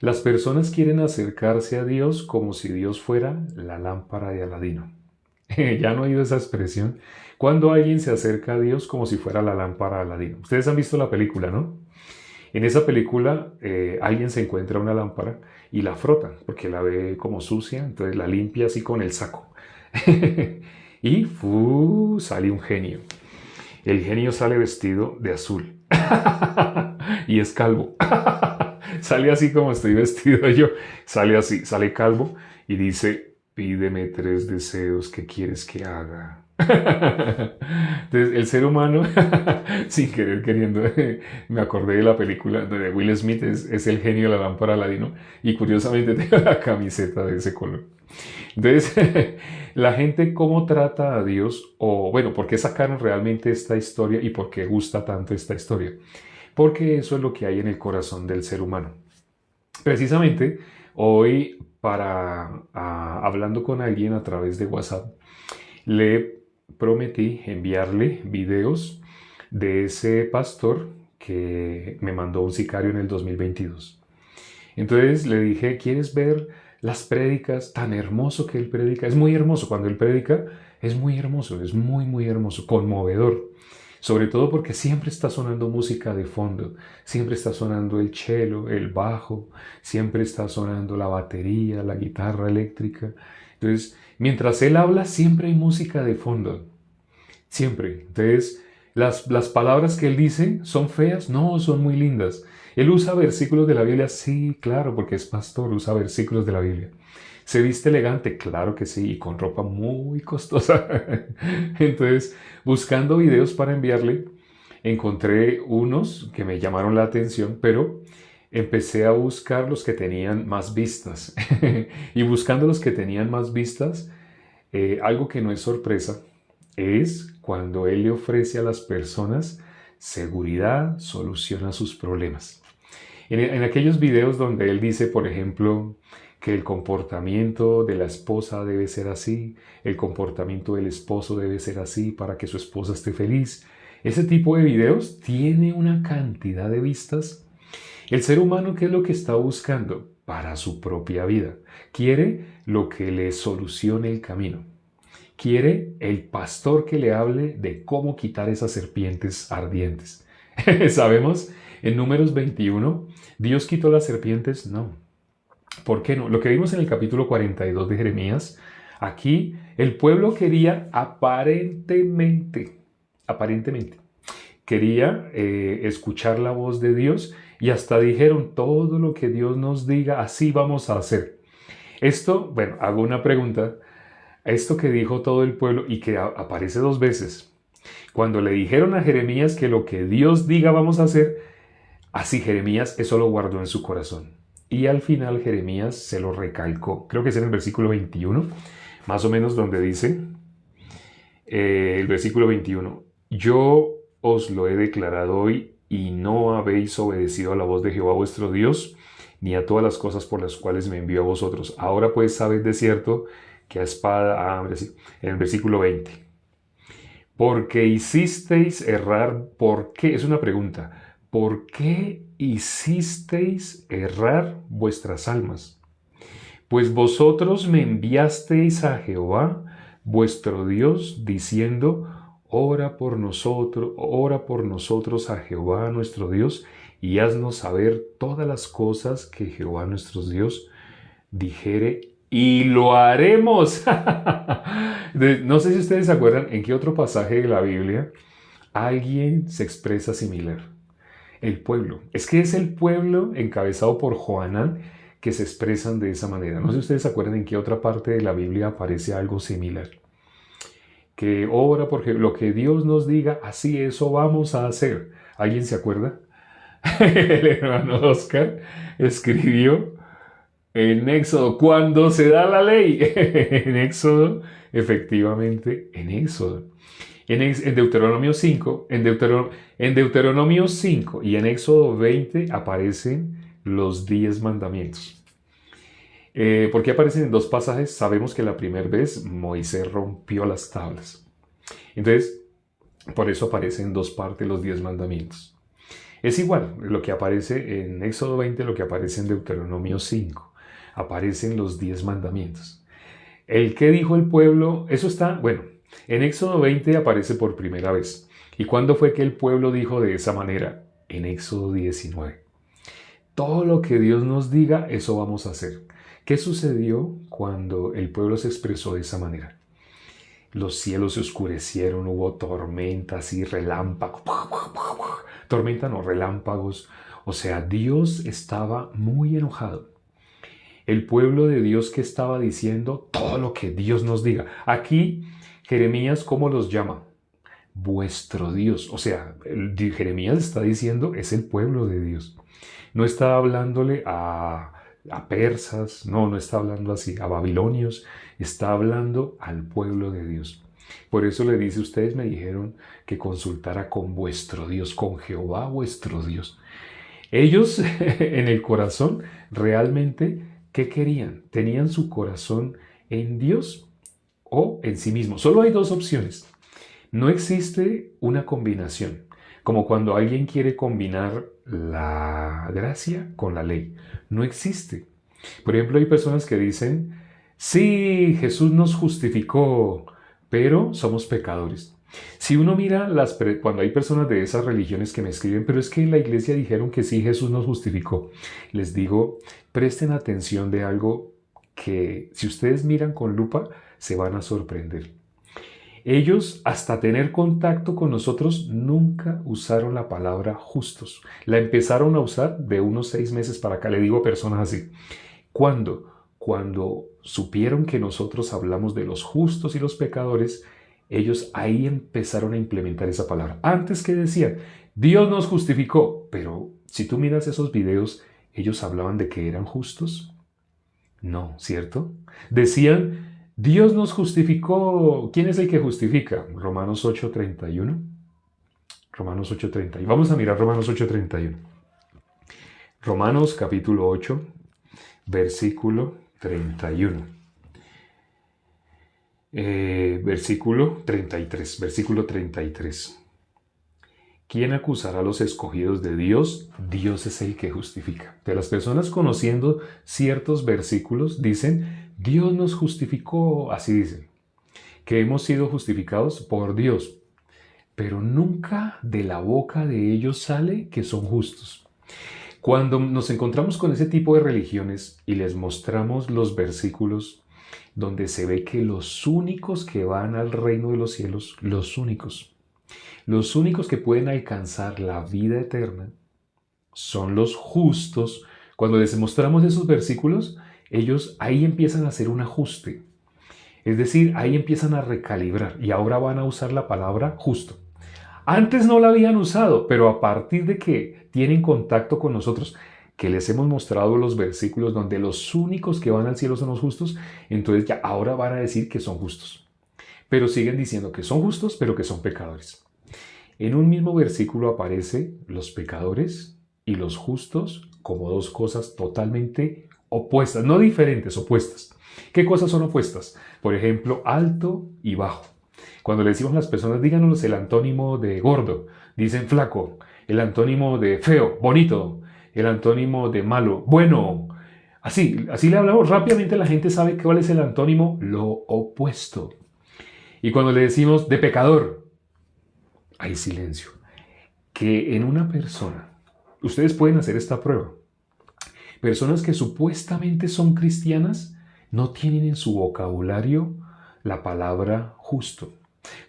Las personas quieren acercarse a Dios como si Dios fuera la lámpara de Aladino. ¿Ya han oído esa expresión? Cuando alguien se acerca a Dios como si fuera la lámpara de Aladino. Ustedes han visto la película, ¿no? En esa película alguien se encuentra una lámpara y la frota porque la ve como sucia, entonces la limpia así con el saco. Y sale un genio. El genio sale vestido de azul y es calvo. Sale así como estoy vestido yo. Sale así, sale calvo y dice, pídeme tres deseos que quieres que haga. Entonces, el ser humano, sin querer queriendo, me acordé de la película de Will Smith, es el genio de la lámpara Aladino, y curiosamente tengo la camiseta de ese color. Entonces, la gente cómo trata a Dios, o bueno, ¿por qué sacaron realmente esta historia y por qué gusta tanto esta historia? Porque eso es lo que hay en el corazón del ser humano. Precisamente, hoy, hablando con alguien a través de WhatsApp, le prometí enviarle videos de ese pastor que me mandó un sicario en el 2022. Entonces le dije, ¿quieres ver las prédicas? Tan hermoso que él predica. Es muy hermoso. Cuando él predica, es muy hermoso. Es muy, muy hermoso. Conmovedor. Sobre todo porque siempre está sonando música de fondo. Siempre está sonando el cello, el bajo. Siempre está sonando la batería, la guitarra eléctrica. Entonces, mientras él habla, siempre hay música de fondo. Siempre. Entonces, las palabras que él dice son feas, no, son muy lindas. Él usa versículos de la Biblia, sí, claro, porque es pastor, usa versículos de la Biblia. ¿Se viste elegante? Claro que sí, y con ropa muy costosa. Entonces, buscando videos para enviarle, encontré unos que me llamaron la atención, pero empecé a buscar los que tenían más vistas. Y buscando los que tenían más vistas, algo que no es sorpresa es cuando él le ofrece a las personas seguridad, solución a sus problemas. En aquellos videos donde él dice, por ejemplo, que el comportamiento de la esposa debe ser así, el comportamiento del esposo debe ser así para que su esposa esté feliz. Ese tipo de videos tiene una cantidad de vistas. El ser humano, ¿qué es lo que está buscando? Para su propia vida. Quiere lo que le solucione el camino. Quiere el pastor que le hable de cómo quitar esas serpientes ardientes. Sabemos en Números 21, ¿Dios quitó las serpientes? No. ¿Por qué no? Lo que vimos en el capítulo 42 de Jeremías, aquí el pueblo quería aparentemente, quería escuchar la voz de Dios y hasta dijeron, todo lo que Dios nos diga, así vamos a hacer. Esto, bueno, hago una pregunta. Esto que dijo todo el pueblo y que aparece dos veces. Cuando le dijeron a Jeremías que lo que Dios diga vamos a hacer, así Jeremías eso lo guardó en su corazón. Y al final Jeremías se lo recalcó. Creo que es en el versículo 21, más o menos donde dice, el versículo 21, yo os lo he declarado hoy y no habéis obedecido a la voz de Jehová vuestro Dios, ni a todas las cosas por las cuales me envió a vosotros. Ahora pues sabéis de cierto que a espada, en el versículo 20, porque hicisteis errar, ¿por qué? Es una pregunta. ¿Por qué hicisteis errar vuestras almas? Pues vosotros me enviasteis a Jehová, vuestro Dios, diciendo, ora por nosotros a Jehová nuestro Dios, y haznos saber todas las cosas que Jehová nuestro Dios dijere, y lo haremos. No sé si ustedes se acuerdan en qué otro pasaje de la Biblia alguien se expresa similar. El pueblo. Es que es el pueblo encabezado por Joanán que se expresan de esa manera. No sé si ustedes se acuerdan en qué otra parte de la Biblia aparece algo similar. Que obra porque lo que Dios nos diga, así eso vamos a hacer. ¿Alguien se acuerda? El hermano Oscar escribió en Éxodo, cuando se da la ley. En Éxodo, efectivamente, en Éxodo. En Deuteronomio 5, en Deuteronomio 5 y en Éxodo 20 aparecen los 10 mandamientos. ¿Por qué aparecen en dos pasajes? Sabemos que la primera vez Moisés rompió las tablas. Entonces, por eso aparecen en dos partes los 10 mandamientos. Es igual lo que aparece en Éxodo 20, lo que aparece en Deuteronomio 5. Aparecen los 10 mandamientos. El que dijo el pueblo, eso está, bueno, en Éxodo 20 aparece por primera vez. ¿Y cuándo fue que el pueblo dijo de esa manera? En Éxodo 19. Todo lo que Dios nos diga, eso vamos a hacer. ¿Qué sucedió cuando el pueblo se expresó de esa manera? Los cielos se oscurecieron, hubo tormentas y relámpagos. Tormenta no, relámpagos. O sea, Dios estaba muy enojado. El pueblo de Dios que estaba diciendo todo lo que Dios nos diga. Aquí, Jeremías, ¿cómo los llama? Vuestro Dios. O sea, Jeremías está diciendo, es el pueblo de Dios. No está hablándole a persas, no está hablando así, a babilonios, está hablando al pueblo de Dios. Por eso le dice, ustedes me dijeron que consultara con vuestro Dios, con Jehová vuestro Dios. Ellos en el corazón realmente, ¿qué querían? ¿Tenían su corazón en Dios o en sí mismo? Solo hay dos opciones. No existe una combinación, como cuando alguien quiere combinar la gracia con la ley. No existe. Por ejemplo, hay personas que dicen, sí, Jesús nos justificó, pero somos pecadores. Si uno mira cuando hay personas de esas religiones que me escriben, pero es que en la iglesia dijeron que sí, Jesús nos justificó, les digo, presten atención de algo que si ustedes miran con lupa, se van a sorprender. Ellos, hasta tener contacto con nosotros, nunca usaron la palabra justos. La empezaron a usar de unos 6 meses para acá. Le digo a personas así. ¿Cuándo? Cuando supieron que nosotros hablamos de los justos y los pecadores, ellos ahí empezaron a implementar esa palabra. Antes que decían, Dios nos justificó, pero si tú miras esos videos, ellos hablaban de que eran justos. No, ¿cierto? Decían, Dios nos justificó. ¿Quién es el que justifica? Romanos 8:31. Romanos 8:31. Vamos a mirar Romanos 8:31. Romanos capítulo 8, versículo 31. Versículo 33. Versículo 33. ¿Quién acusará a los escogidos de Dios? Dios es el que justifica. De las personas conociendo ciertos versículos dicen, Dios nos justificó, así dicen, que hemos sido justificados por Dios. Pero nunca de la boca de ellos sale que son justos. Cuando nos encontramos con ese tipo de religiones y les mostramos los versículos donde se ve que los únicos que van al reino de los cielos, los únicos que pueden alcanzar la vida eterna son los justos. Cuando les mostramos esos versículos, ellos ahí empiezan a hacer un ajuste. Es decir, ahí empiezan a recalibrar y ahora van a usar la palabra justo. Antes no la habían usado, pero a partir de que tienen contacto con nosotros, que les hemos mostrado los versículos donde los únicos que van al cielo son los justos, entonces ya ahora van a decir que son justos. Pero siguen diciendo que son justos, pero que son pecadores. En un mismo versículo aparece los pecadores y los justos como dos cosas totalmente opuestas, no diferentes, opuestas. ¿Qué cosas son opuestas? Por ejemplo, alto y bajo. Cuando le decimos a las personas, díganos el antónimo de gordo, dicen flaco, el antónimo de feo, bonito, el antónimo de malo, bueno. Así le hablamos rápidamente, la gente sabe cuál es el antónimo, lo opuesto. Y cuando le decimos de pecador, hay silencio. Que en una persona, ustedes pueden hacer esta prueba, personas que supuestamente son cristianas no tienen en su vocabulario la palabra justo.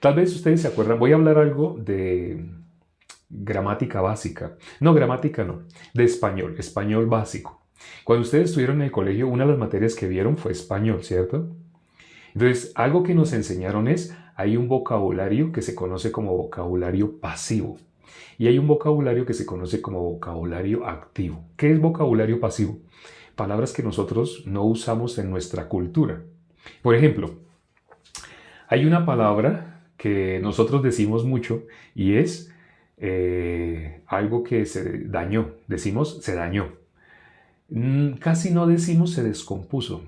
Tal vez ustedes se acuerdan, voy a hablar algo de gramática básica. No, gramática no, de español básico. Cuando ustedes estuvieron en el colegio, una de las materias que vieron fue español, ¿cierto? Entonces, algo que nos enseñaron es, hay un vocabulario que se conoce como vocabulario pasivo y hay un vocabulario que se conoce como vocabulario activo. ¿Qué es vocabulario pasivo? Palabras que nosotros no usamos en nuestra cultura. Por ejemplo, hay una palabra que nosotros decimos mucho y es algo que se dañó. Decimos se dañó. Casi no decimos se descompuso.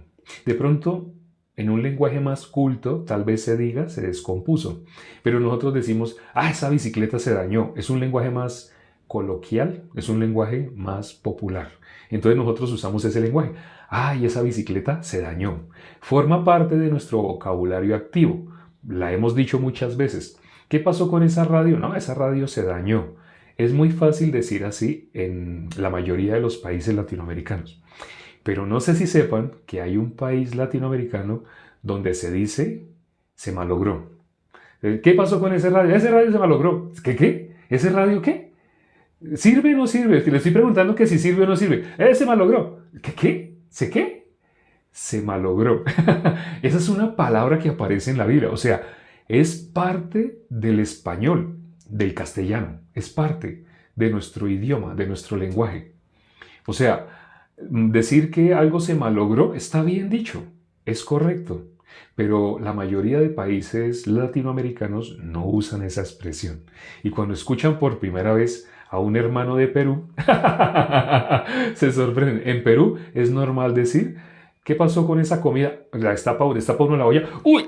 De pronto, en un lenguaje más culto, tal vez se diga se descompuso. Pero nosotros decimos, esa bicicleta se dañó. Es un lenguaje más coloquial, es un lenguaje más popular. Entonces nosotros usamos ese lenguaje. Ay, esa bicicleta se dañó. Forma parte de nuestro vocabulario activo. La hemos dicho muchas veces. ¿Qué pasó con esa radio? No, esa radio se dañó. Es muy fácil decir así en la mayoría de los países latinoamericanos. Pero no sé si sepan que hay un país latinoamericano donde se dice se malogró. ¿Qué pasó con ese radio? Ese radio se malogró. ¿Qué? ¿Ese radio qué? ¿Sirve o no sirve? Le estoy preguntando que si sirve o no sirve. Se malogró. ¿Qué? ¿Se qué? Se malogró. Esa es una palabra que aparece en la Biblia. O sea, es parte del español, del castellano. Es parte de nuestro idioma, de nuestro lenguaje. O sea, decir que algo se malogró está bien dicho. Es correcto. Pero la mayoría de países latinoamericanos no usan esa expresión. Y cuando escuchan por primera vez a un hermano de Perú, se sorprenden. En Perú es normal decir, ¿qué pasó con esa comida? La destapa uno la olla. ¡Uy!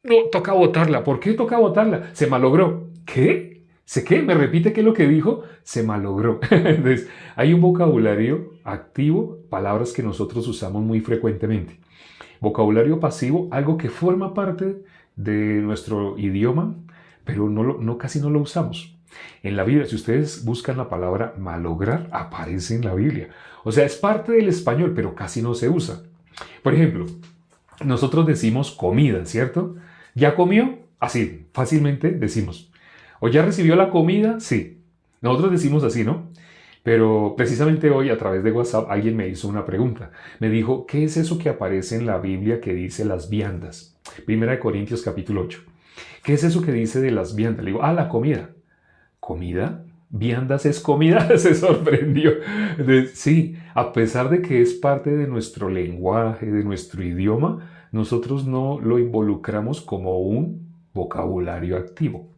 No, toca botarla. ¿Por qué toca botarla? Se malogró. ¿Qué? ¿Se qué? ¿Me repite qué es lo que dijo? Se malogró. Entonces, hay un vocabulario activo, palabras que nosotros usamos muy frecuentemente. Vocabulario pasivo, algo que forma parte de nuestro idioma, pero casi no lo usamos. En la Biblia, si ustedes buscan la palabra malograr, aparece en la Biblia. O sea, es parte del español, pero casi no se usa. Por ejemplo, nosotros decimos comida, ¿cierto? ¿Ya comió? Así, fácilmente decimos. ¿O ya recibió la comida? Sí. Nosotros decimos así, ¿no? Pero precisamente hoy a través de WhatsApp alguien me hizo una pregunta. Me dijo, ¿qué es eso que aparece en la Biblia que dice las viandas? Primera de Corintios capítulo 8. ¿Qué es eso que dice de las viandas? Le digo, la comida. ¿Comida? ¿Viandas es comida? Se sorprendió. Sí, a pesar de que es parte de nuestro lenguaje, de nuestro idioma, nosotros no lo involucramos como un vocabulario activo.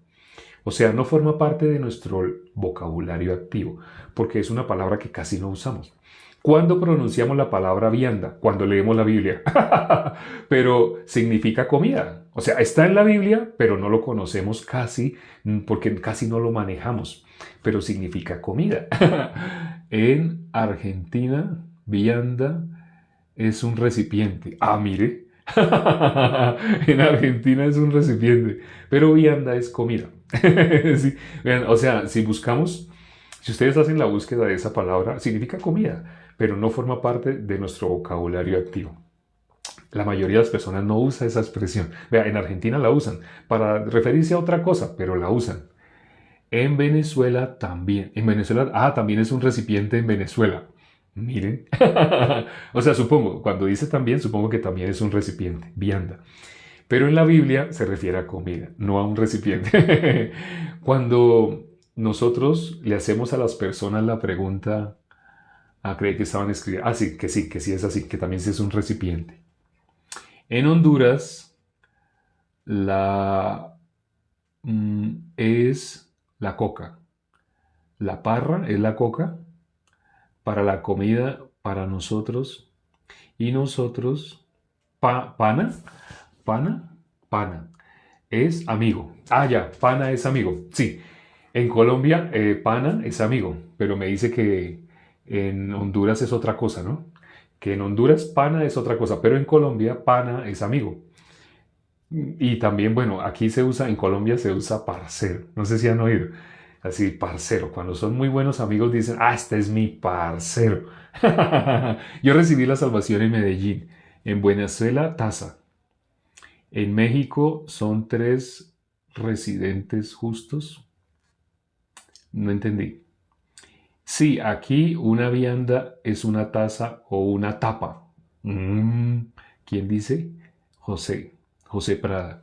O sea, no forma parte de nuestro vocabulario activo, porque es una palabra que casi no usamos. ¿Cuándo pronunciamos la palabra vianda? Cuando leemos la Biblia. Pero significa comida. O sea, está en la Biblia, pero no lo conocemos casi, porque casi no lo manejamos. Pero significa comida. En Argentina, vianda es un recipiente. Mire. En Argentina es un recipiente, pero vianda es comida. Sí, vean, o sea, si ustedes hacen la búsqueda de esa palabra, significa comida, pero no forma parte de nuestro vocabulario activo. La mayoría de las personas no usa esa expresión. Vea, en Argentina la usan para referirse a otra cosa, pero la usan. En Venezuela también. En Venezuela, también es un recipiente en Venezuela. Miren. O sea, cuando dice también, supongo que también es un recipiente, vianda. Pero en la Biblia se refiere a comida, no a un recipiente. Cuando nosotros le hacemos a las personas la pregunta, creí que estaban escribiendo, sí, que sí es así, que también sí es un recipiente. En Honduras, es la coca. La parra es la coca para la comida, para nosotros. Y nosotros, pana es amigo. Pana es amigo. Sí, en Colombia pana es amigo, pero me dice que en Honduras es otra cosa, ¿no? Que en Honduras pana es otra cosa, pero en Colombia pana es amigo. Y también, bueno, en Colombia se usa parcero. No sé si han oído. Así, parcero. Cuando son muy buenos amigos dicen, este es mi parcero. Yo recibí la salvación en Medellín. En Venezuela, taza. En México son 3 residentes justos. No entendí. Sí, aquí una vianda es una taza o una tapa. ¿Quién dice? José Prada.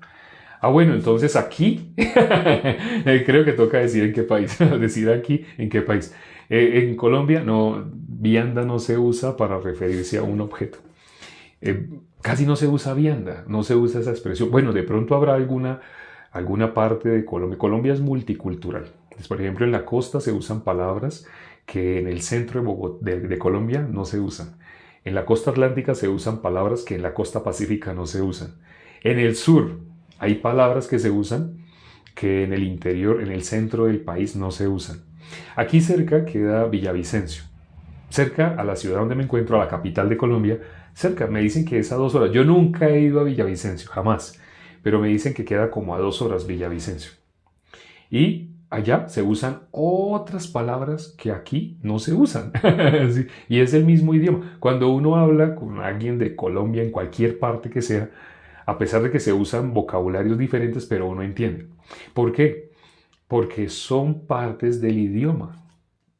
Bueno, entonces aquí, creo que toca decir en qué país, decir aquí en qué país. En Colombia, no, vianda no se usa para referirse a un objeto. Casi no se usa vianda, no se usa esa expresión. Bueno, de pronto habrá alguna parte de Colombia. Colombia es multicultural. Entonces, por ejemplo, en la costa se usan palabras que en el centro de Colombia no se usan. En la costa atlántica se usan palabras que en la costa pacífica no se usan. En el sur hay palabras que se usan que en el interior, en el centro del país no se usan. Aquí cerca queda Villavicencio, cerca a la ciudad donde me encuentro, a la capital de Colombia, cerca, me dicen que es a 2 horas. Yo nunca he ido a Villavicencio, jamás, pero me dicen que queda como a 2 horas Villavicencio. Y allá se usan otras palabras que aquí no se usan. Sí, y es el mismo idioma. Cuando uno habla con alguien de Colombia, en cualquier parte que sea, a pesar de que se usan vocabularios diferentes, pero uno entiende. ¿Por qué? Porque son partes del idioma.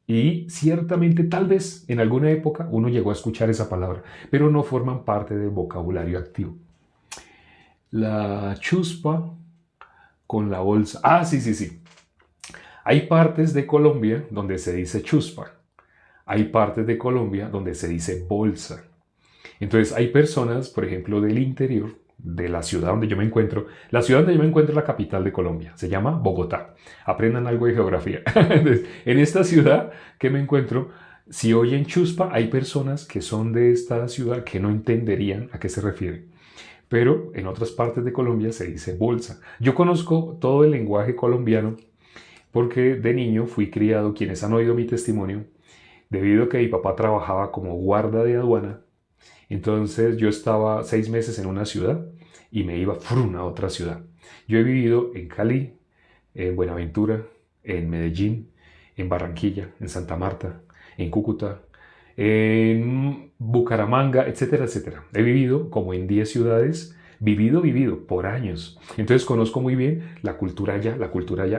Y ciertamente, tal vez en alguna época uno llegó a escuchar esa palabra, pero no forman parte del vocabulario activo. La chuspa con la bolsa. Ah, sí, sí, sí. Hay partes de Colombia donde se dice chuspa. Hay partes de Colombia donde se dice bolsa. Entonces hay personas, por ejemplo, del interior, de la ciudad donde yo me encuentro. La ciudad donde yo me encuentro es la capital de Colombia. Se llama Bogotá. Aprendan algo de geografía. Entonces, en esta ciudad que me encuentro, si oyen chuspa, hay personas que son de esta ciudad que no entenderían a qué se refiere. Pero en otras partes de Colombia se dice bolsa. Yo conozco todo el lenguaje colombiano porque de niño fui criado, quienes han oído mi testimonio, debido a que mi papá trabajaba como guarda de aduana. Entonces yo estaba 6 meses en una ciudad y me iba a otra ciudad. Yo he vivido en Cali, en Buenaventura, en Medellín, en Barranquilla, en Santa Marta, en Cúcuta, en Bucaramanga, etcétera, etcétera. He vivido como en 10 ciudades, vivido por años. Entonces conozco muy bien la cultura allá,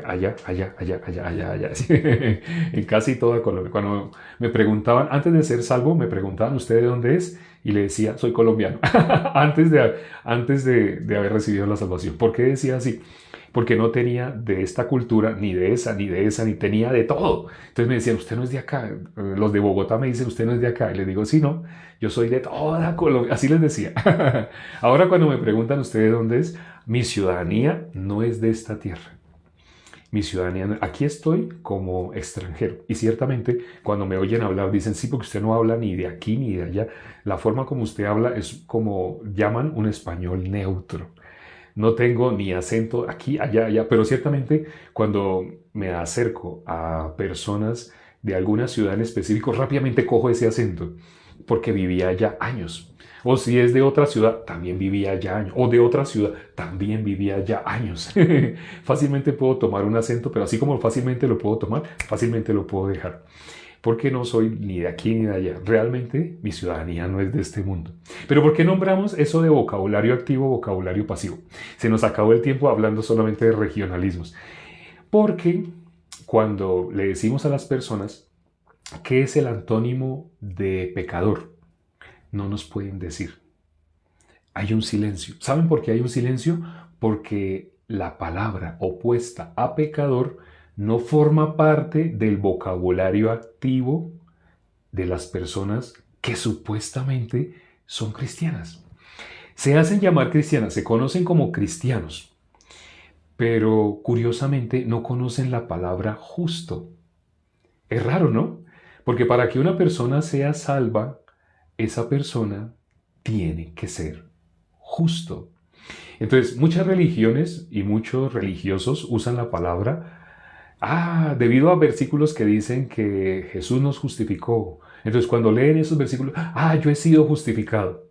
allá, allá, allá, allá, allá, allá. En casi toda Colombia. Cuando me preguntaban, antes de ser salvo, me preguntaban, ¿usted de dónde es? Y le decía, soy colombiano, antes de haber recibido la salvación. ¿Por qué decía así? Porque no tenía de esta cultura, ni de esa, ni de esa, ni tenía de todo. Entonces me decían, usted no es de acá. Los de Bogotá me dicen, usted no es de acá. Y les digo, sí, no, yo soy de toda Colombia. Así les decía. Ahora cuando me preguntan, ¿usted de dónde es? Mi ciudadanía no es de esta tierra. Mi ciudadanía, aquí estoy como extranjero. Y ciertamente cuando me oyen hablar dicen, sí, porque usted no habla ni de aquí ni de allá. La forma como usted habla es como llaman un español neutro. No tengo ni acento aquí, allá, allá, pero ciertamente cuando me acerco a personas de alguna ciudad en específico, rápidamente cojo ese acento, porque vivía allá años. O si es de otra ciudad, también vivía allá años. O de otra ciudad, también vivía allá años. Fácilmente puedo tomar un acento, pero así como fácilmente lo puedo tomar, fácilmente lo puedo dejar. Porque no soy ni de aquí ni de allá. Realmente mi ciudadanía no es de este mundo. Pero ¿por qué nombramos eso de vocabulario activo, vocabulario pasivo? Se nos acabó el tiempo hablando solamente de regionalismos. Porque cuando le decimos a las personas qué es el antónimo de pecador, no nos pueden decir. Hay un silencio. ¿Saben por qué hay un silencio? Porque la palabra opuesta a pecador no forma parte del vocabulario activo de las personas que supuestamente son cristianas. Se hacen llamar cristianas, se conocen como cristianos, pero curiosamente no conocen la palabra justo. Es raro, ¿no? Porque para que una persona sea salva, esa persona tiene que ser justo. Entonces, muchas religiones y muchos religiosos usan la palabra debido a versículos que dicen que Jesús nos justificó. Entonces, cuando leen esos versículos, yo he sido justificado.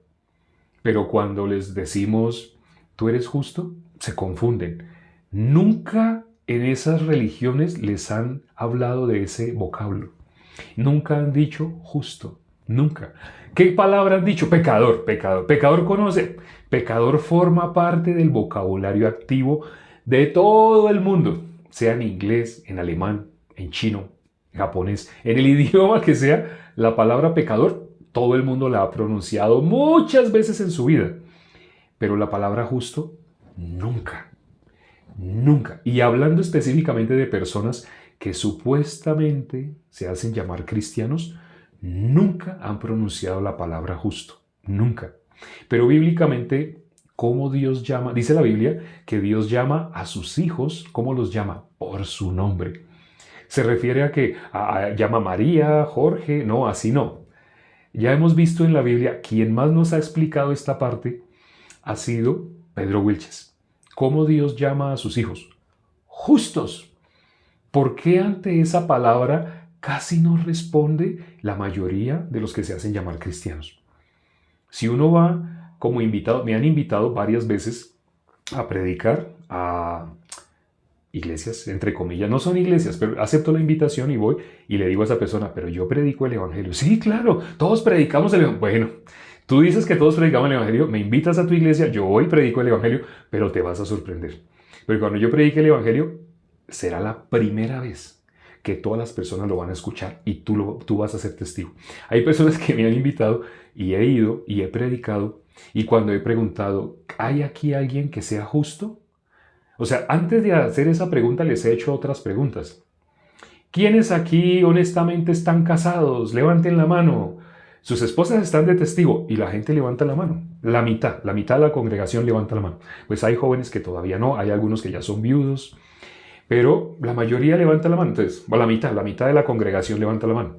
Pero cuando les decimos, tú eres justo, se confunden. Nunca en esas religiones les han hablado de ese vocablo. Nunca han dicho justo. Nunca. ¿Qué palabra han dicho? Pecador, pecador. Pecador conoce. Pecador forma parte del vocabulario activo de todo el mundo, sea en inglés, en alemán, en chino, en japonés, en el idioma que sea, la palabra pecador, todo el mundo la ha pronunciado muchas veces en su vida. Pero la palabra justo, nunca. Nunca. Y hablando específicamente de personas que supuestamente se hacen llamar cristianos, nunca han pronunciado la palabra justo. Nunca. Pero bíblicamente, ¿cómo Dios llama? Dice la Biblia que Dios llama a sus hijos, ¿cómo los llama? Por su nombre. ¿Se refiere a que llama María, Jorge? No, así no. Ya hemos visto en la Biblia, quien más nos ha explicado esta parte ha sido Pedro Wilches. ¿Cómo Dios llama a sus hijos? Justos. ¿Por qué ante esa palabra casi no responde la mayoría de los que se hacen llamar cristianos? Si uno va como invitado, me han invitado varias veces a predicar a iglesias, entre comillas, no son iglesias, pero acepto la invitación y voy y le digo a esa persona, pero yo predico el Evangelio. Sí, claro, todos predicamos el Evangelio. Bueno, tú dices que todos predicamos el Evangelio, me invitas a tu iglesia, yo voy y predico el Evangelio, pero te vas a sorprender. Pero cuando yo predique el Evangelio, será la primera vez que todas las personas lo van a escuchar y tú vas a ser testigo. Hay personas que me han invitado y he ido y he predicado y cuando he preguntado, ¿hay aquí alguien que sea justo? O sea, antes de hacer esa pregunta les he hecho otras preguntas. ¿Quiénes aquí honestamente están casados? Levanten la mano. Sus esposas están de testigo y la gente levanta la mano. La mitad de la congregación levanta la mano. Pues hay jóvenes que todavía no, hay algunos que ya son viudos, pero la mayoría levanta la mano. Entonces, la mitad de la congregación levanta la mano.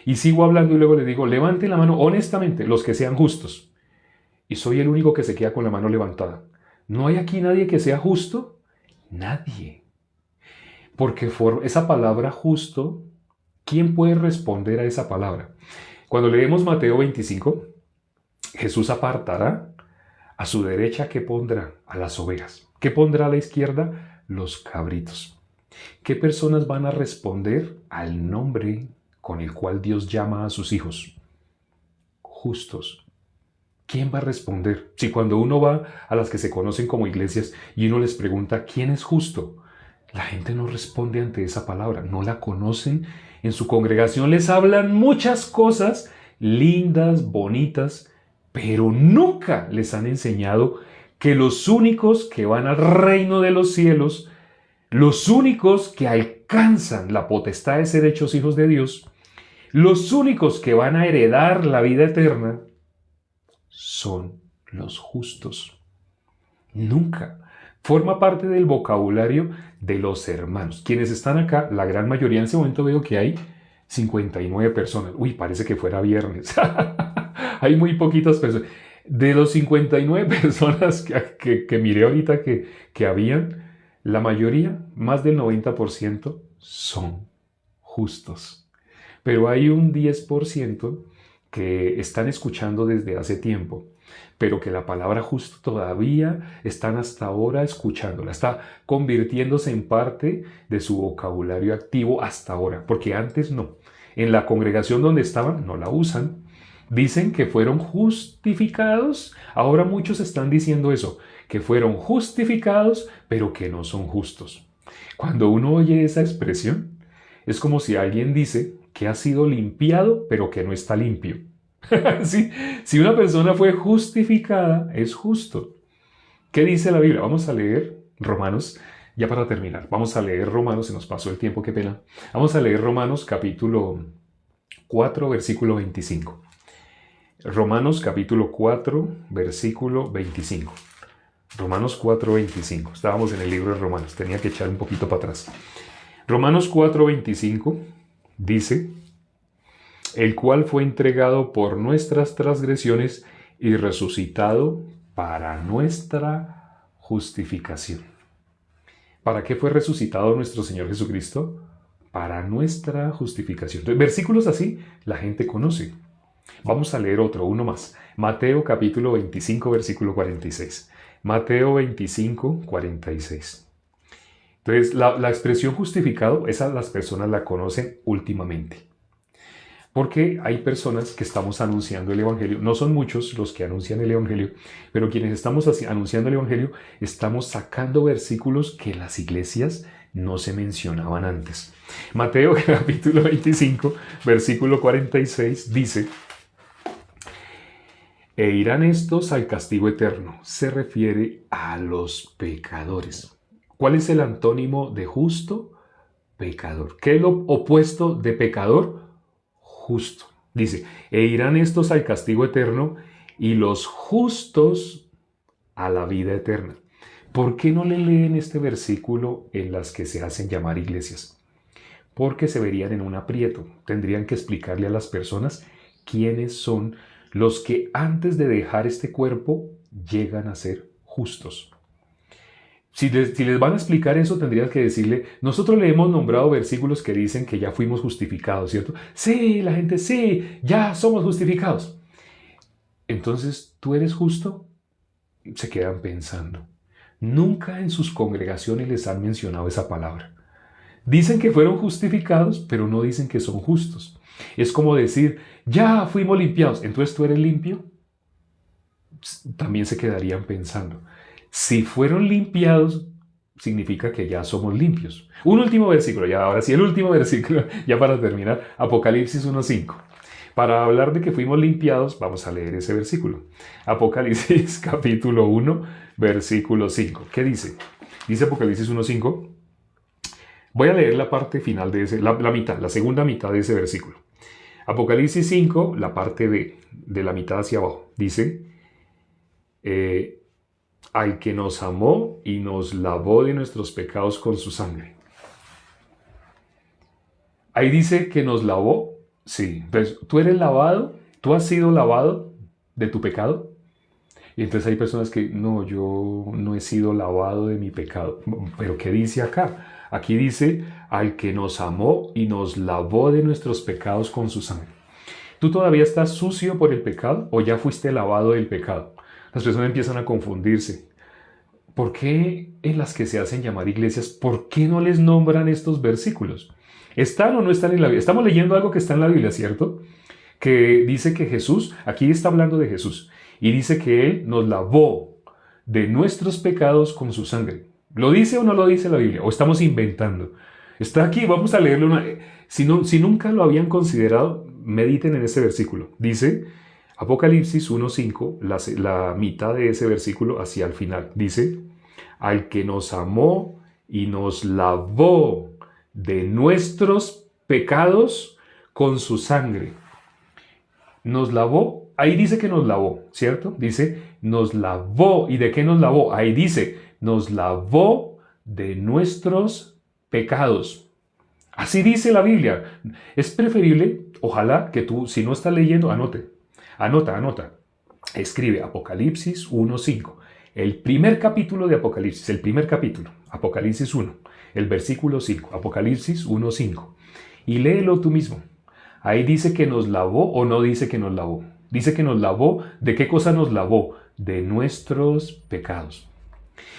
Y sigo hablando y luego les digo, levanten la mano honestamente, los que sean justos. Y soy el único que se queda con la mano levantada. ¿No hay aquí nadie que sea justo? Nadie. Porque esa palabra justo, ¿quién puede responder a esa palabra? Cuando leemos Mateo 25, Jesús apartará a su derecha, ¿qué pondrá? A las ovejas. ¿Qué pondrá a la izquierda? Los cabritos. ¿Qué personas van a responder al nombre con el cual Dios llama a sus hijos? Justos. ¿Quién va a responder? Si cuando uno va a las que se conocen como iglesias y uno les pregunta, ¿quién es justo? La gente no responde ante esa palabra, no la conocen. En su congregación les hablan muchas cosas lindas, bonitas, pero nunca les han enseñado que los únicos que van al reino de los cielos, los únicos que alcanzan la potestad de ser hechos hijos de Dios, los únicos que van a heredar la vida eterna, son los justos. Nunca. Forma parte del vocabulario de los hermanos. Quienes están acá, la gran mayoría en ese momento veo que hay 59 personas. Uy, parece que fuera viernes. Hay muy poquitas personas. De los 59 personas que miré ahorita que habían, la mayoría, más del 90%, son justos. Pero hay un 10% que están escuchando desde hace tiempo, pero que la palabra justo todavía están hasta ahora escuchándola, está convirtiéndose en parte de su vocabulario activo hasta ahora, porque antes no. En la congregación donde estaban no la usan. Dicen que fueron justificados, ahora muchos están diciendo eso, que fueron justificados, pero que no son justos. Cuando uno oye esa expresión, es como si alguien dice que ha sido limpiado, pero que no está limpio. ¿Sí? Si una persona fue justificada, es justo. ¿Qué dice la Biblia? Vamos a leer Romanos, ya para terminar. Vamos a leer Romanos, se nos pasó el tiempo, qué pena. Vamos a leer Romanos capítulo 4, versículo 25. Romanos capítulo 4, versículo 25. Romanos 4, 25. Estábamos en el libro de Romanos, tenía que echar un poquito para atrás. Romanos 4, 25 dice, el cual fue entregado por nuestras transgresiones y resucitado para nuestra justificación. ¿Para qué fue resucitado nuestro Señor Jesucristo? Para nuestra justificación. Entonces, versículos así la gente conoce. Vamos a leer uno más. Mateo capítulo 25, versículo 46. Mateo 25, 46. Entonces, la expresión justificado, esa las personas la conocen últimamente. Porque hay personas que estamos anunciando el Evangelio. No son muchos los que anuncian el Evangelio, pero quienes estamos anunciando el Evangelio, estamos sacando versículos que en las iglesias no se mencionaban antes. Mateo capítulo 25, versículo 46 dice, e irán estos al castigo eterno. Se refiere a los pecadores. ¿Cuál es el antónimo de justo? Pecador. ¿Qué es lo opuesto de pecador? Justo. Dice, e irán estos al castigo eterno y los justos a la vida eterna. ¿Por qué no le leen este versículo en las que se hacen llamar iglesias? Porque se verían en un aprieto. Tendrían que explicarle a las personas quiénes son los que antes de dejar este cuerpo llegan a ser justos. Si les van a explicar eso, tendrías que decirle, nosotros le hemos nombrado versículos que dicen que ya fuimos justificados, ¿cierto? Sí, la gente, sí, ya somos justificados. Entonces, ¿tú eres justo? Se quedan pensando. Nunca en sus congregaciones les han mencionado esa palabra. Dicen que fueron justificados, pero no dicen que son justos. Es como decir, ya fuimos limpiados, entonces tú eres limpio. También se quedarían pensando. Si fueron limpiados, significa que ya somos limpios. Un último versículo, ya ahora sí, el último versículo, ya para terminar, Apocalipsis 1:5. Para hablar de que fuimos limpiados, vamos a leer ese versículo. Apocalipsis capítulo 1, versículo 5. ¿Qué dice? Dice Apocalipsis 1:5. Voy a leer la parte final de ese, la mitad, la segunda mitad de ese versículo. Apocalipsis 5, la parte de la mitad hacia abajo. Dice, al que nos amó y nos lavó de nuestros pecados con su sangre. Ahí dice que nos lavó. Sí, entonces tú eres lavado, tú has sido lavado de tu pecado. Y entonces hay personas que, no, yo no he sido lavado de mi pecado. Pero ¿qué dice acá? Aquí dice, al que nos amó y nos lavó de nuestros pecados con su sangre. ¿Tú todavía estás sucio por el pecado o ya fuiste lavado del pecado? Las personas empiezan a confundirse. ¿Por qué en las que se hacen llamar iglesias, por qué no les nombran estos versículos? ¿Están o no están en la Biblia? Estamos leyendo algo que está en la Biblia, ¿cierto? Que dice que Jesús, aquí está hablando de Jesús, y dice que Él nos lavó de nuestros pecados con su sangre. ¿Lo dice o no lo dice la Biblia? ¿O estamos inventando? Está aquí, vamos a leerlo. Si nunca lo habían considerado, mediten en ese versículo. Dice Apocalipsis 1:5, la mitad de ese versículo hacia el final. Dice, al que nos amó y nos lavó de nuestros pecados con su sangre. Nos lavó, ahí dice que nos lavó, ¿cierto? Dice, nos lavó. ¿Y de qué nos lavó? Ahí dice, nos lavó de nuestros pecados. Así dice la Biblia. Es preferible, ojalá que tú, si no estás leyendo, anota. Escribe Apocalipsis 1:5. El primer capítulo de Apocalipsis, Apocalipsis 1, el versículo 5, Apocalipsis 1:5. Y léelo tú mismo. Ahí dice que nos lavó o no dice que nos lavó. Dice que nos lavó. ¿De qué cosa nos lavó? De nuestros pecados.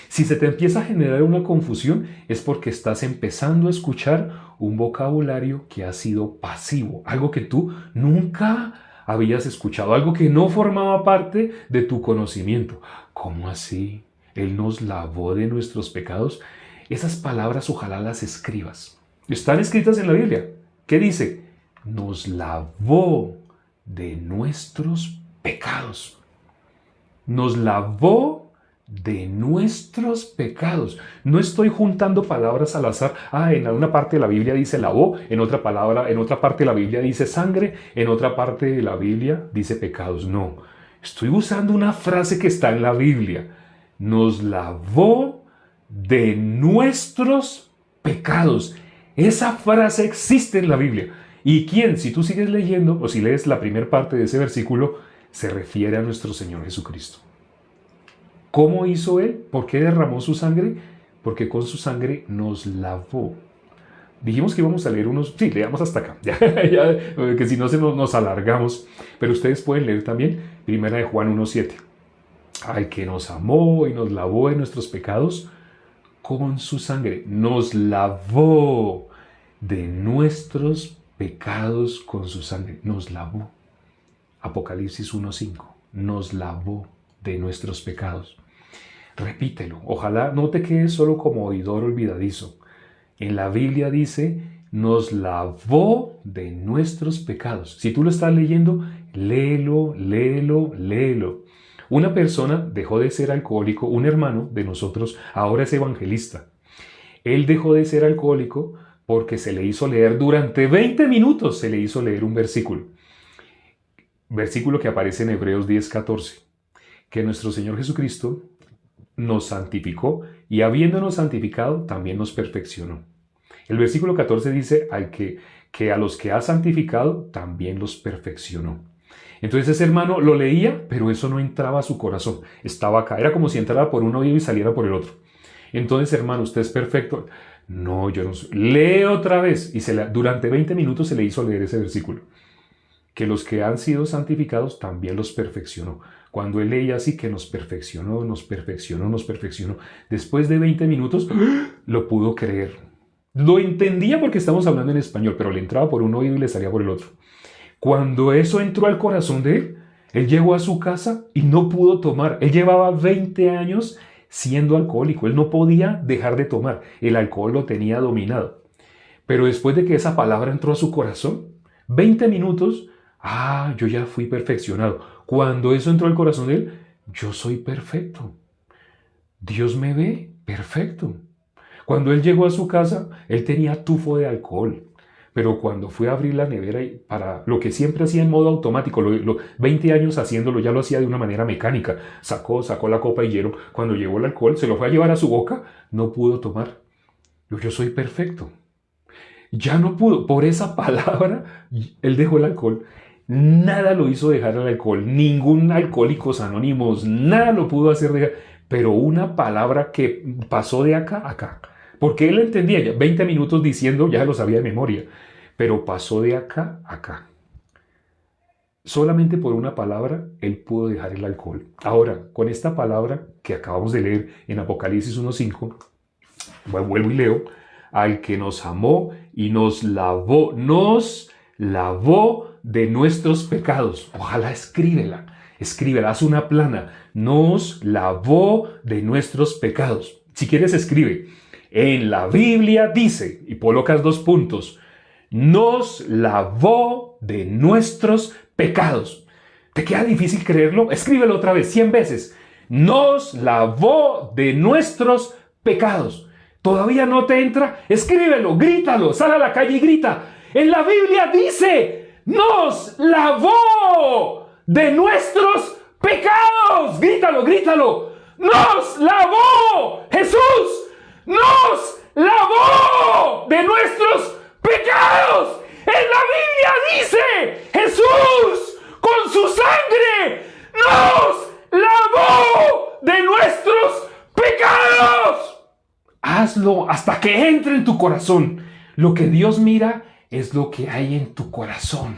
Si se te empieza a generar una confusión, es porque estás empezando a escuchar un vocabulario que ha sido pasivo, algo que tú nunca habías escuchado, algo que no formaba parte de tu conocimiento. ¿Cómo así? Él nos lavó de nuestros pecados. Esas palabras ojalá las escribas. Están escritas en la Biblia. ¿Qué dice? Nos lavó de nuestros pecados. Nos lavó de nuestros pecados. No estoy juntando palabras al azar. En una parte de la Biblia dice lavó, en otra parte de la Biblia dice sangre, en otra parte de la Biblia dice pecados. No, estoy usando una frase que está en la Biblia. Nos lavó de nuestros pecados. Esa frase existe en la Biblia. ¿Y quién? Si tú sigues leyendo, o si lees la primera parte de ese versículo, se refiere a nuestro Señor Jesucristo. ¿Cómo hizo Él? ¿Por qué derramó su sangre? Porque con su sangre nos lavó. Dijimos que íbamos a leer unos... Sí, leamos hasta acá, que si no nos alargamos. Pero ustedes pueden leer también Primera de Juan 1:7. Al que nos amó y nos lavó de nuestros pecados con su sangre. Nos lavó de nuestros pecados con su sangre. Nos lavó. Apocalipsis 1:5. Nos lavó de nuestros pecados. Repítelo. Ojalá no te quedes solo como oidor olvidadizo. En la Biblia dice, nos lavó de nuestros pecados. Si tú lo estás leyendo, léelo. Una persona dejó de ser alcohólico, un hermano de nosotros ahora es evangelista. Él dejó de ser alcohólico porque se le hizo leer durante 20 minutos, se le hizo leer un versículo. Versículo que aparece en Hebreos 10:14. Que nuestro Señor Jesucristo nos santificó y habiéndonos santificado también nos perfeccionó. El versículo 14 dice que a los que ha santificado también los perfeccionó. Entonces ese hermano lo leía, pero eso no entraba a su corazón. Estaba acá. Era como si entrara por un oído y saliera por el otro. Entonces, hermano, usted es perfecto. No, yo no soy. Lee otra vez. Y durante 20 minutos se le hizo leer ese versículo. Que los que han sido santificados también los perfeccionó. Cuando él leía así que nos perfeccionó, nos perfeccionó, nos perfeccionó, después de 20 minutos lo pudo creer. Lo entendía porque estamos hablando en español, pero le entraba por un oído y le salía por el otro. Cuando eso entró al corazón de él, él llegó a su casa y no pudo tomar. Él llevaba 20 años siendo alcohólico. Él no podía dejar de tomar. El alcohol lo tenía dominado. Pero después de que esa palabra entró a su corazón, 20 minutos, yo ya fui perfeccionado. Cuando eso entró al corazón de él, yo soy perfecto. Dios me ve perfecto. Cuando él llegó a su casa, él tenía tufo de alcohol. Pero cuando fue a abrir la nevera para lo que siempre hacía en modo automático, 20 años haciéndolo, ya lo hacía de una manera mecánica. Sacó la copa y hielo. Cuando llegó el alcohol, se lo fue a llevar a su boca, no pudo tomar. Yo soy perfecto. Ya no pudo. Por esa palabra, él dejó el alcohol. Nada lo hizo dejar el alcohol. Ningún Alcohólicos Anónimos, nada lo pudo hacer dejar. Pero una palabra que pasó de acá a acá. Porque él entendía ya 20 minutos diciendo, ya lo sabía de memoria. Pero pasó de acá a acá. Solamente por una palabra, él pudo dejar el alcohol. Ahora, con esta palabra que acabamos de leer en Apocalipsis 1:5, vuelvo y leo, al que nos amó y nos lavó de nuestros pecados. Ojalá escríbela, haz una plana. Nos lavó de nuestros pecados. Si quieres, escribe. En la Biblia dice, y colocas 2 puntos, nos lavó de nuestros pecados. ¿Te queda difícil creerlo? Escríbelo otra vez, 100 veces. Nos lavó de nuestros pecados. ¿Todavía no te entra? Escríbelo, grítalo, sal a la calle y grita. En la Biblia dice, nos lavó de nuestros pecados. Grítalo, grítalo. Nos lavó. Jesús nos lavó de nuestros pecados. En la Biblia dice, Jesús con su sangre nos lavó de nuestros pecados. Hazlo hasta que entre en tu corazón. Lo que Dios mira es lo que hay en tu corazón.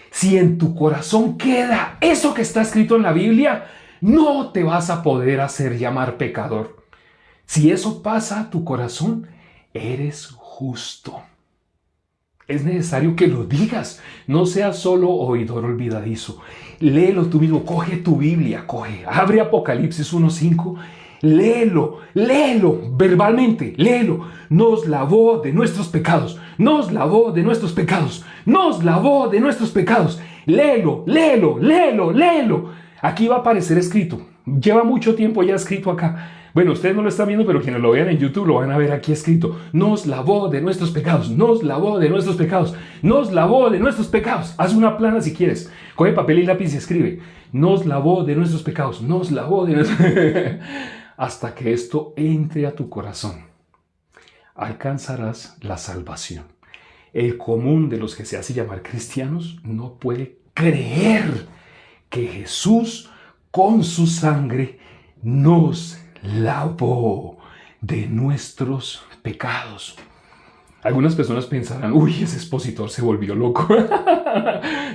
Si en tu corazón queda eso que está escrito en la Biblia, no te vas a poder hacer llamar pecador. Si eso pasa a tu corazón, eres justo. Es necesario que lo digas. No seas solo oidor olvidadizo. Léelo tú mismo. Coge tu Biblia. Abre Apocalipsis 1:5. Léelo verbalmente. Léelo. Nos lavó de nuestros pecados. Nos lavó de nuestros pecados. Nos lavó de nuestros pecados. Léelo. Aquí va a aparecer escrito. Lleva mucho tiempo ya escrito acá. Bueno, ustedes no lo están viendo, pero quienes lo vean en YouTube lo van a ver aquí escrito. Nos lavó de nuestros pecados, nos lavó de nuestros pecados, nos lavó de nuestros pecados. Haz una plana si quieres. Coge papel y lápiz y escribe. Nos lavó de nuestros pecados, nos lavó de nuestros hasta que esto entre a tu corazón. Alcanzarás la salvación. El común de los que se hace llamar cristianos no puede creer que Jesús con su sangre nos lavó de nuestros pecados. Algunas personas pensarán, ese expositor se volvió loco.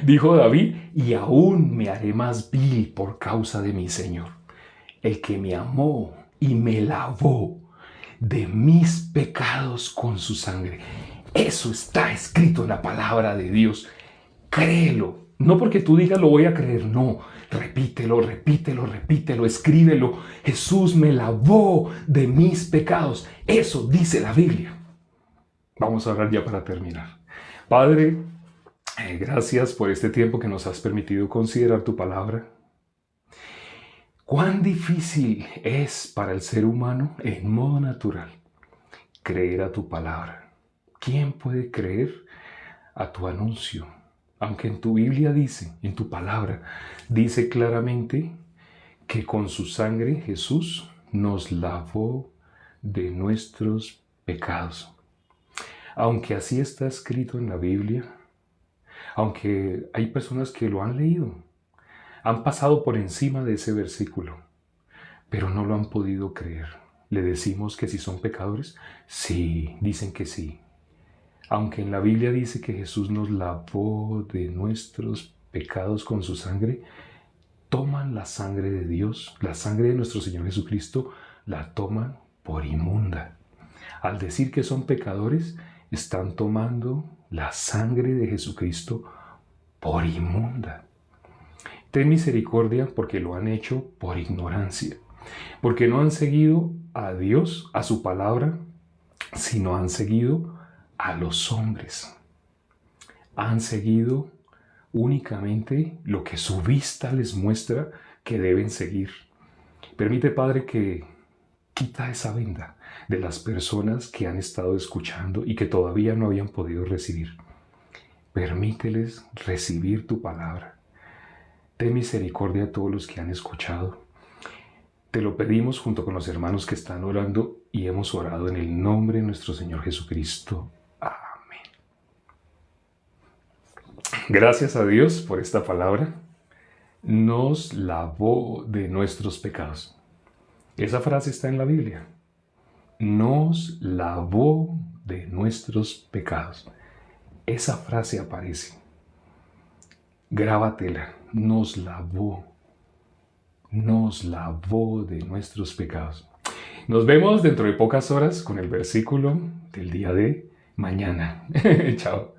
Dijo David, y aún me haré más vil por causa de mi Señor, el que me amó y me lavó de mis pecados con su sangre. Eso está escrito en la palabra de Dios. Créelo. No porque tú digas lo voy a creer, no. Repítelo, escríbelo. Jesús me lavó de mis pecados. Eso dice la Biblia. Vamos a orar ya para terminar. Padre, gracias por este tiempo que nos has permitido considerar tu palabra. Cuán difícil es para el ser humano en modo natural creer a tu palabra. ¿Quién puede creer a tu anuncio? Aunque en tu Biblia dice, en tu palabra, dice claramente que con su sangre Jesús nos lavó de nuestros pecados. Aunque así está escrito en la Biblia, aunque hay personas que lo han leído, han pasado por encima de ese versículo, pero no lo han podido creer. ¿Le decimos que si son pecadores? Sí, dicen que sí. Aunque en la Biblia dice que Jesús nos lavó de nuestros pecados con su sangre, toman la sangre de Dios, la sangre de nuestro Señor Jesucristo, la toman por inmunda. Al decir que son pecadores, están tomando la sangre de Jesucristo por inmunda. Ten misericordia porque lo han hecho por ignorancia, porque no han seguido a Dios, a su palabra, sino han seguido a los hombres. Han seguido únicamente lo que su vista les muestra que deben seguir. Permite, Padre, que quita esa venda de las personas que han estado escuchando y que todavía no habían podido recibir. Permíteles recibir tu palabra. Ten misericordia a todos los que han escuchado. Te lo pedimos junto con los hermanos que están orando y hemos orado en el nombre de nuestro Señor Jesucristo. Amén. Gracias a Dios por esta palabra. Nos lavó de nuestros pecados. Esa frase está en la Biblia. Nos lavó de nuestros pecados. Esa frase aparece. Grábatela. Nos lavó de nuestros pecados. Nos vemos dentro de pocas horas con el versículo del día de mañana. Chao.